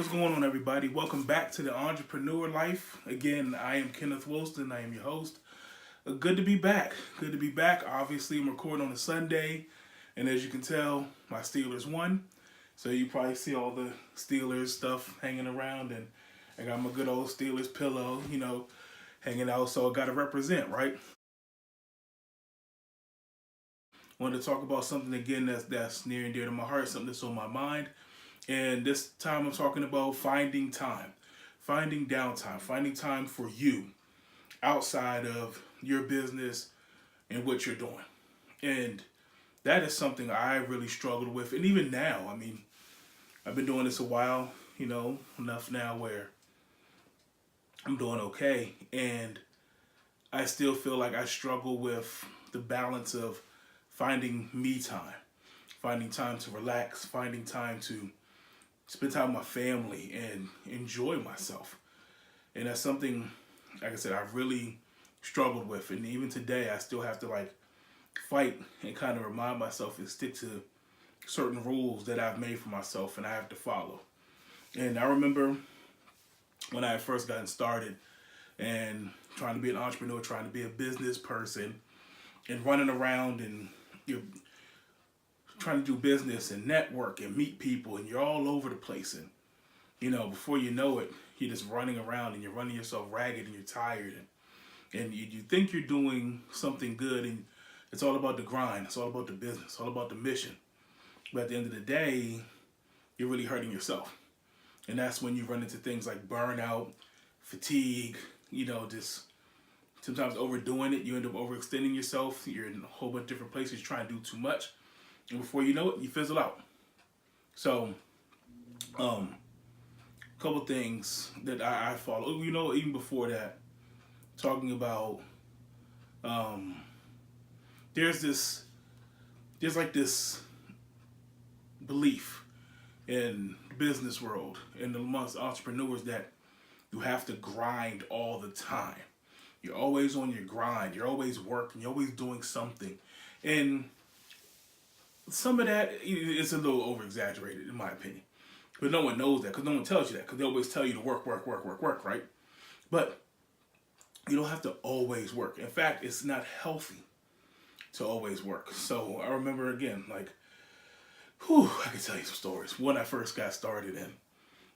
what's going on, everybody? Welcome back to the Entrepreneur Life. Again, I am Kenneth Wilson. I am your host. Good to be back. Good to be back. Obviously, I'm recording on a Sunday, and as you can tell, my Steelers won. So you probably see all the Steelers stuff hanging around, and I got my good old Steelers pillow, hanging out. So I got to represent, right? Wanted to talk about something again that's near and dear to my heart, something that's on my mind. And this time I'm talking about finding time, finding downtime, finding time for you outside of your business and what you're doing. And that is something I really struggled with. And even now, I've been doing this a while, enough now where I'm doing okay. And I still feel like I struggle with the balance of finding me time, finding time to relax, finding time to spend time with my family and enjoy myself. And that's something, like I said, I really struggled with. And even today, I still have to fight and kind of remind myself and stick to certain rules that I've made for myself and I have to follow. And I remember when I had first gotten started and trying to be an entrepreneur, trying to be a business person and running around and you're trying to do business and network and meet people and you're all over the place, and before you know it, you're just running around and you're running yourself ragged and you're tired, and you think you're doing something good, and it's all about the grind, it's all about the business, it's all about the mission. But at the end of the day, you're really hurting yourself. And that's when you run into things like burnout, fatigue, just sometimes overdoing it. You end up overextending yourself. You're in a whole bunch of different places trying to do too much. And before you know it, you fizzle out. So, a couple things that I follow. Even before that, talking about, there's this belief in the business world and amongst entrepreneurs that you have to grind all the time. You're always on your grind. You're always working. You're always doing something. And some of that is a little over-exaggerated, in my opinion. But no one knows that because no one tells you that because they always tell you to work, right? But you don't have to always work. In fact, it's not healthy to always work. So I remember, again, I can tell you some stories. When I first got started and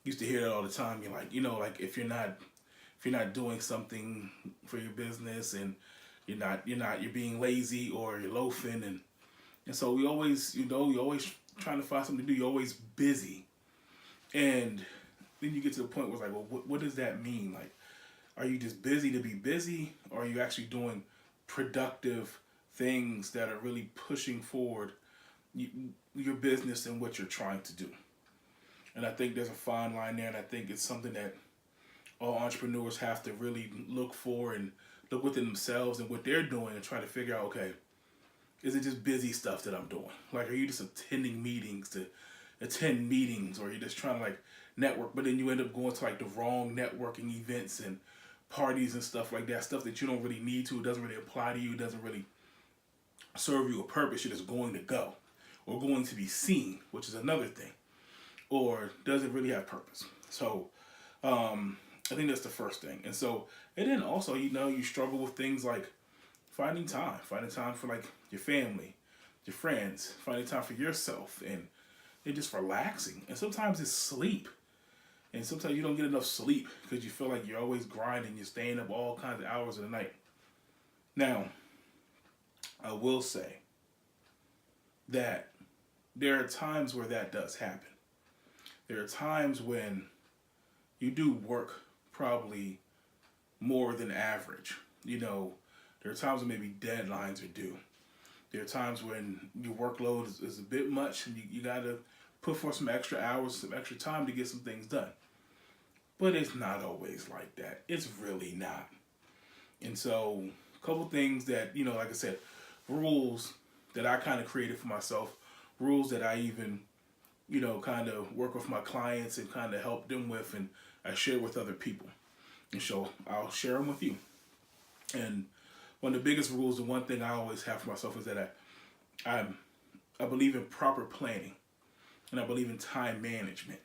used to hear that all the time. You're like, if you're not doing something for your business and you're being lazy or you're loafing, and so we always, you're always trying to find something to do. You're always busy. And then you get to the point where it's like, well, what does that mean? Are you just busy to be busy? Or are you actually doing productive things that are really pushing forward your business and what you're trying to do? And I think there's a fine line there. And I think it's something that all entrepreneurs have to really look for and look within themselves and what they're doing and try to figure out, okay, is it just busy stuff that I'm doing? Are you just attending meetings to attend meetings, or you're just trying to network, but then you end up going to the wrong networking events and parties and stuff like that, stuff that you don't really need to, it doesn't really apply to you, it doesn't really serve you a purpose, you're just going to go, or going to be seen, which is another thing, or does it really have purpose? So, I think that's the first thing. And so, and then also, you struggle with things like finding time for your family, your friends, finding time for yourself, and just relaxing. And sometimes it's sleep. And sometimes you don't get enough sleep because you feel like you're always grinding, you're staying up all kinds of hours of the night. Now, I will say that there are times where that does happen. There are times when you do work probably more than average. There are times when maybe deadlines are due. There are times when your workload is a bit much and you got to put forth some extra hours, some extra time to get some things done. But it's not always like that. It's really not. And so a couple things that, like I said, rules that I kind of created for myself, rules that I even, kind of work with my clients and kind of help them with, and I share with other people. And so I'll share them with you. And one of the biggest rules, the one thing I always have for myself is that I believe in proper planning and I believe in time management.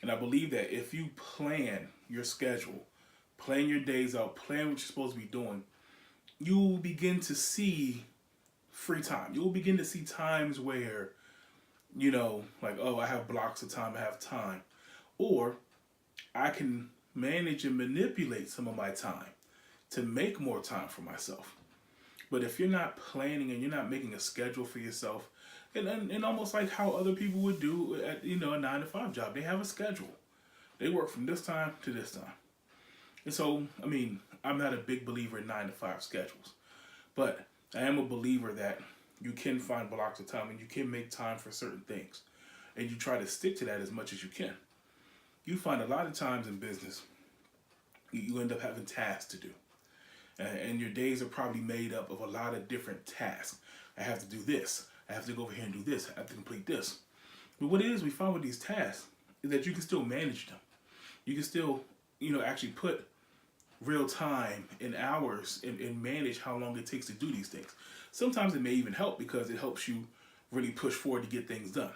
And I believe that if you plan your schedule, plan your days out, plan what you're supposed to be doing, you will begin to see free time. You will begin to see times where, like, oh, I have blocks of time, I have time. Or I can manage and manipulate some of my time to make more time for myself. But if you're not planning and you're not making a schedule for yourself, and almost like how other people would do at a 9 to 5 job, they have a schedule. They work from this time to this time. And so, I mean, I'm not a big believer in 9 to 5 schedules, but I am a believer that you can find blocks of time and you can make time for certain things, and you try to stick to that as much as you can. You find a lot of times in business, you end up having tasks to do. And your days are probably made up of a lot of different tasks. I have to do this. I have to go over here and do this. I have to complete this. But what it is we find with these tasks is that you can still manage them. You can still, actually put real time and hours and manage how long it takes to do these things. Sometimes it may even help because it helps you really push forward to get things done.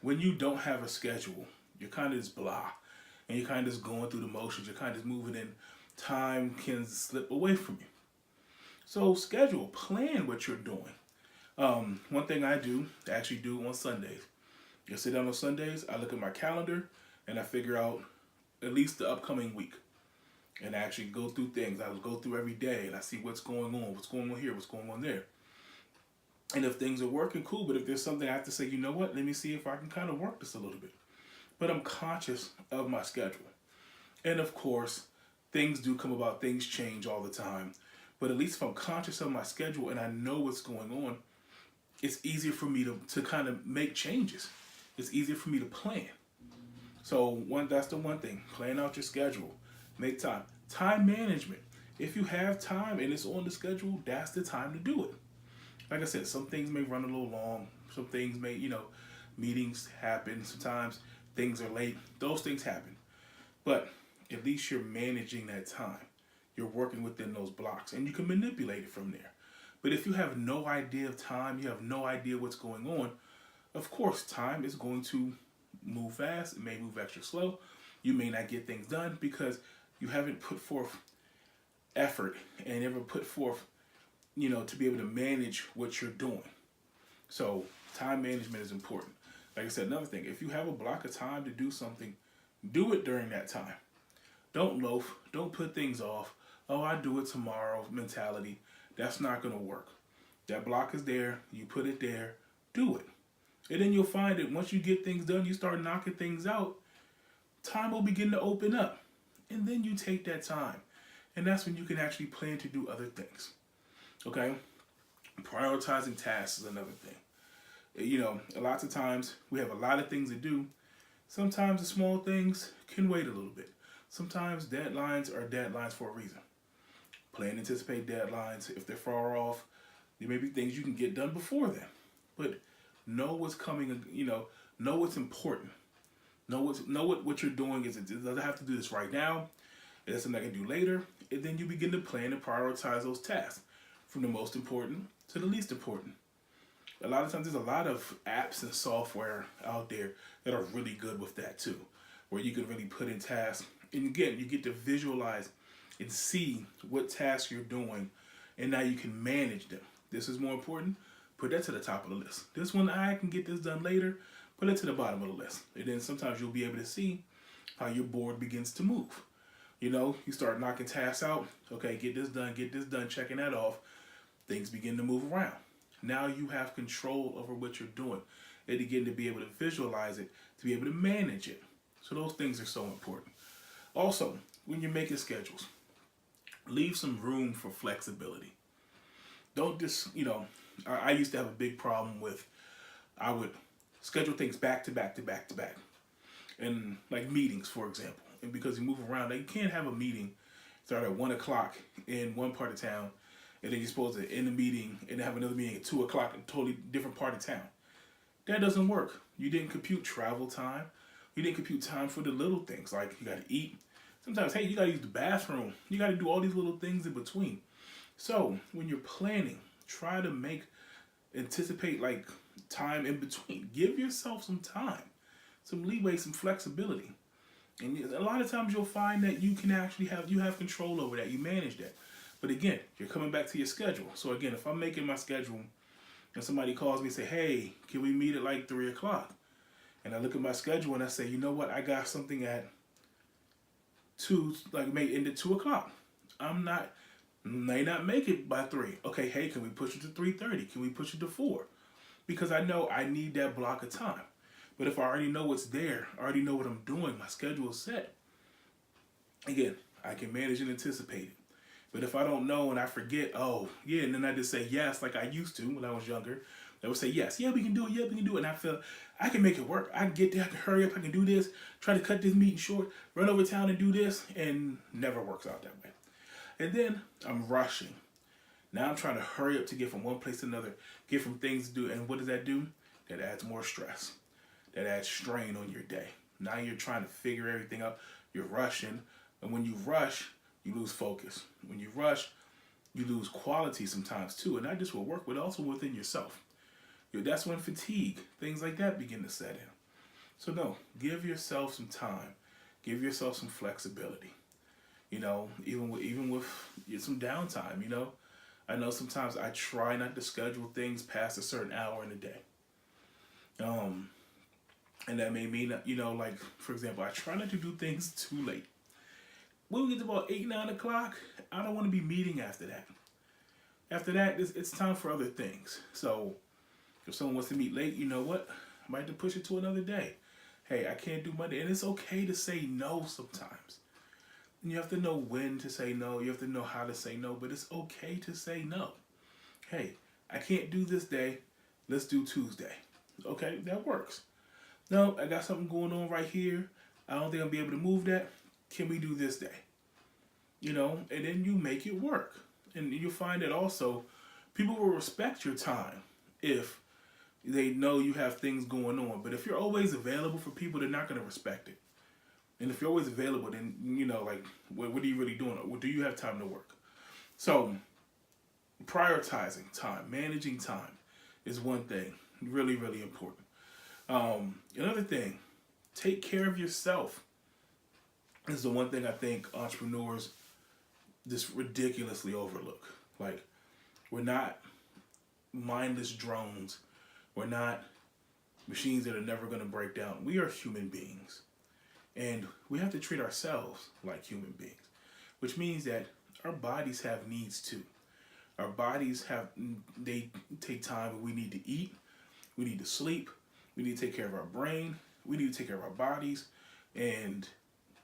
When you don't have a schedule, you're kind of just blah. And you're kind of just going through the motions. You're kind of just moving in. Time can slip away from you. So schedule, plan what you're doing. One thing I actually do on Sundays. I sit down on Sundays, I look at my calendar, and I figure out at least the upcoming week. And I actually go through things. I go through every day, and I see what's going on here, what's going on there. And if things are working, cool. But if there's something I have to say, you know what, let me see if I can kind of work this a little bit. But I'm conscious of my schedule. And of course, things do come about, things change all the time. But at least if I'm conscious of my schedule and I know what's going on, it's easier for me to kind of make changes. It's easier for me to plan. So that's the one thing. Plan out your schedule. Make time. Time management. If you have time and it's on the schedule, that's the time to do it. Like I said, some things may run a little long. Some things may, meetings happen. Sometimes things are late. Those things happen. But at least you're managing that time. You're working within those blocks and you can manipulate it from there. But if you have no idea of time, you have no idea what's going on, of course, time is going to move fast. It may move extra slow. You may not get things done because you haven't put forth effort and never put forth, to be able to manage what you're doing. So time management is important. Like I said, another thing, if you have a block of time to do something, do it during that time. Don't loaf. Don't put things off. Oh, I do it tomorrow mentality. That's not going to work. That block is there. You put it there. Do it. And then you'll find that once you get things done, you start knocking things out, time will begin to open up. And then you take that time. And that's when you can actually plan to do other things. Okay? Prioritizing tasks is another thing. Lots of times we have a lot of things to do. Sometimes the small things can wait a little bit. Sometimes deadlines are deadlines for a reason. Plan, anticipate deadlines. If they're far off, there may be things you can get done before then. But know what's coming, know what's important. Know what you're doing is, it doesn't have to do this right now. It's something I can do later. And then you begin to plan and prioritize those tasks from the most important to the least important. A lot of times there's a lot of apps and software out there that are really good with that too, where you can really put in tasks. And again, you get to visualize and see what tasks you're doing, and now you can manage them. This is more important. Put that to the top of the list. This one, I can get this done later. Put it to the bottom of the list. And then sometimes you'll be able to see how your board begins to move. You start knocking tasks out. Okay, get this done, checking that off. Things begin to move around. Now you have control over what you're doing. And again, to be able to visualize it, to be able to manage it. So those things are so important. Also, when you're making schedules, leave some room for flexibility. Don't just, I used to have a big problem with, I would schedule things back to back to back to back. And like meetings, for example. And because you move around, you can't have a meeting start at 1 o'clock in one part of town, and then you're supposed to end the meeting and have another meeting at 2 o'clock in a totally different part of town. That doesn't work. You didn't compute travel time. You didn't compute time for the little things, like you got to eat. Sometimes, hey, you got to use the bathroom. You got to do all these little things in between. So when you're planning, try to anticipate like time in between. Give yourself some time, some leeway, some flexibility. And a lot of times you'll find that you can actually have control over that. You manage that. But again, you're coming back to your schedule. So again, if I'm making my schedule and somebody calls me and say, hey, can we meet at like 3 o'clock? And I look at my schedule and I say, you know what? I got something at 2, like may end at 2 o'clock. May not make it by 3. Okay, hey, can we push it to 3:30? Can we push it to 4? Because I know I need that block of time. But if I already know what's there, I already know what I'm doing, my schedule is set. Again, I can manage and anticipate it. But if I don't know and I forget, oh, yeah, and then I just say yes like I used to when I was younger, I would say yes. Yeah, we can do it. Yeah, we can do it. And I feel I can make it work. I can get there. I can hurry up. I can do this. Try to cut this meeting short. Run over town and do this. And never works out that way. And then I'm rushing. Now I'm trying to hurry up to get from one place to another, get from things to do. And what does that do? That adds more stress. That adds strain on your day. Now you're trying to figure everything out. You're rushing. And when you rush, you lose focus. When you rush, you lose quality sometimes too. And not just with work, but also within yourself. That's when fatigue, things like that begin to set in. So no, give yourself some time. Give yourself some flexibility. You know, even with some downtime, you know. I know sometimes I try not to schedule things past a certain hour in the day. And that may mean, you know, like, for example, I try not to do things too late. When we get to about 8, 9 o'clock, I don't want to be meeting after that. After that, it's time for other things. So if someone wants to meet late, you know what? I might have to push it to another day. Hey, I can't do Monday. And it's okay to say no sometimes. And you have to know when to say no. You have to know how to say no. But it's okay to say no. Hey, I can't do this day. Let's do Tuesday. Okay, that works. No, I got something going on right here. I don't think I'll be able to move that. Can we do this day? You know, and then you make it work. And you'll find that also people will respect your time if they know you have things going on. But if you're always available for people, they're not going to respect it. And if you're always available, then, you know, like, what are you really doing? Or do you have time to work? So prioritizing time, managing time is one thing. Really, really important. Another thing, take care of yourself. This is the one thing I think entrepreneurs just ridiculously overlook. Like, we're not mindless drones. We're not machines that are never going to break down. We are human beings. And we have to treat ourselves like human beings, which means that our bodies have needs too. Our bodies they take time. We need to eat. We need to sleep. We need to take care of our brain. We need to take care of our bodies. And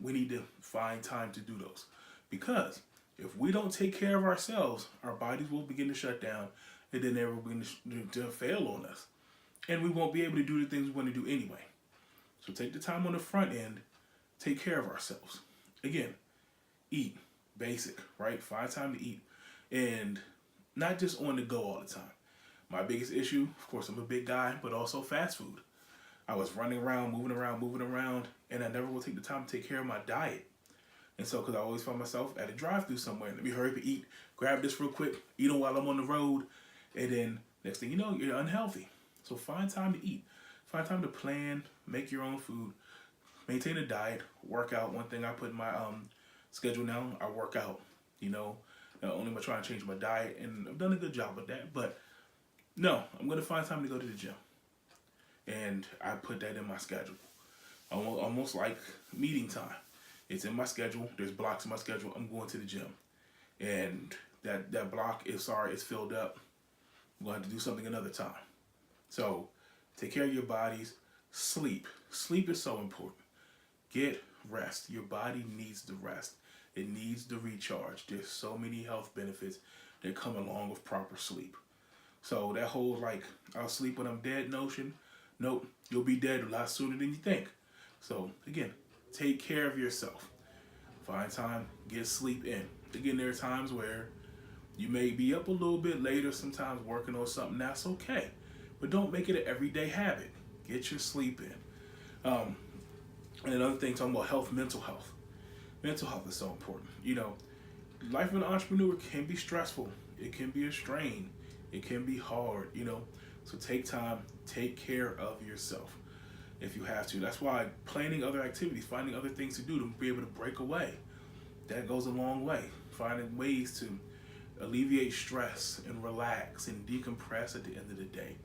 we need to find time to do those. Because if we don't take care of ourselves, our bodies will begin to shut down, and then they will begin to fail on us. And we won't be able to do the things we want to do anyway. So take the time on the front end, take care of ourselves. Again, eat, basic, right? Find time to eat. And not just on the go all the time. My biggest issue, of course, I'm a big guy, but also fast food. I was running around, moving around, and I never will take the time to take care of my diet. And so, because I always find myself at a drive-thru somewhere, let me hurry up and eat, grab this real quick, eat them while I'm on the road, and then next thing you know, you're unhealthy. So find time to eat. Find time to plan, make your own food, maintain a diet, work out. One thing I put in my schedule now, I work out. You know, not only am I trying to change my diet, and I've done a good job with that, but no, I'm going to find time to go to the gym. And I put that in my schedule. Almost like meeting time. It's in my schedule. There's blocks in my schedule. I'm going to the gym. And that block is it's filled up. I'm going to have to do something another time. So take care of your bodies. Sleep. Sleep is so important. Get rest. Your body needs the rest. It needs the recharge. There's so many health benefits that come along with proper sleep. So that whole like, I'll sleep when I'm dead notion, nope, you'll be dead a lot sooner than you think. So again, take care of yourself. Find time, get sleep in. Again, there are times where you may be up a little bit later, sometimes working on something, that's okay. But don't make it an everyday habit. Get your sleep in. And another thing, talking about health, mental health. Mental health is so important. You know, life of an entrepreneur can be stressful. It can be a strain. It can be hard, you know. So take time, take care of yourself. if you have to. That's why planning other activities, finding other things to do to be able to break away, that goes a long way. Finding ways to alleviate stress and relax and decompress at the end of the day.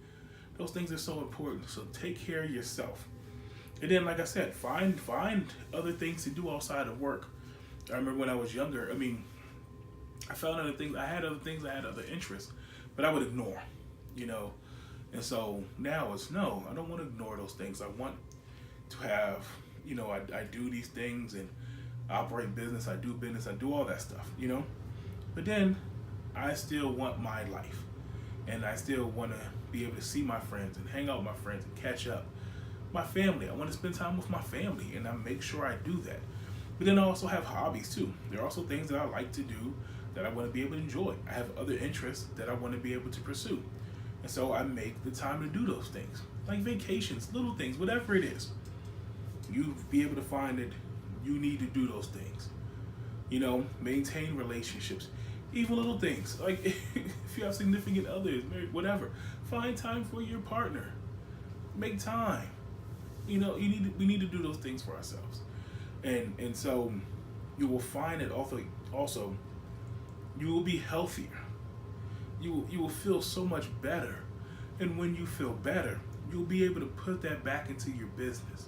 Those things are so important. So take care of yourself. And then, like I said, find other things to do outside of work. I remember when I was younger, I found other things, I had other interests, but I would ignore, you know. And so now it's no, I don't want to ignore those things. I want to have, I do these things and operate business, I do business, I do all that stuff, But then I still want my life, and I still want to be able to see my friends and hang out with my friends and catch up. My family, I want to spend time with my family, and I make sure I do that. But then I also have hobbies too. There are also things that I like to do that I want to be able to enjoy. I have other interests that I want to be able to pursue. And so I make the time to do those things. Like vacations, little things, whatever it is. You be able to find that you need to do those things. Maintain relationships. Even little things. Like if you have significant others, married, whatever. Find time for your partner. Make time. We need to do those things for ourselves. And so you will find it also you will be healthier. You will feel so much better. And when you feel better, you'll be able to put that back into your business.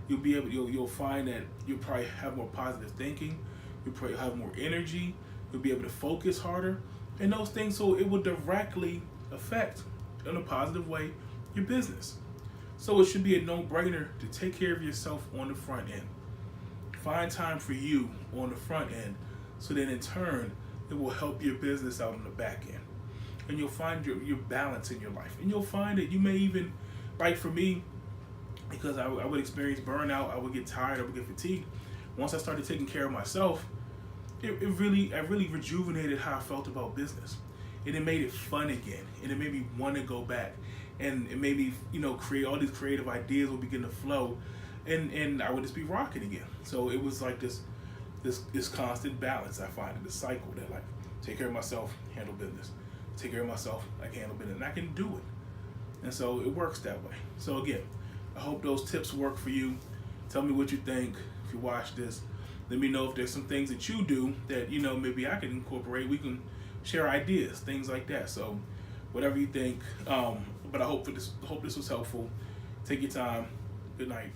You'll find that you'll probably have more positive thinking, you'll probably have more energy, you'll be able to focus harder, and those things, so it will directly affect in a positive way your business. So it should be a no-brainer to take care of yourself on the front end. Find time for you on the front end, so then in turn it will help your business out on the back end. And you'll find your balance in your life. And you'll find that you may even, like for me, because I would experience burnout, I would get tired, I would get fatigued. Once I started taking care of myself, I really rejuvenated how I felt about business. And it made it fun again. And it made me want to go back. And it made me, create all these creative ideas would begin to flow. And I would just be rocking again. So it was like this constant balance I find in the cycle that, like, take care of myself, handle business. Take care of myself, I can handle business. And I can do it. And so it works that way. So again, I hope those tips work for you. Tell me what you think if you watch this. Let me know if there's some things that you do that, maybe I can incorporate. We can share ideas, things like that. So whatever you think. But I hope this was helpful. Take your time. Good night.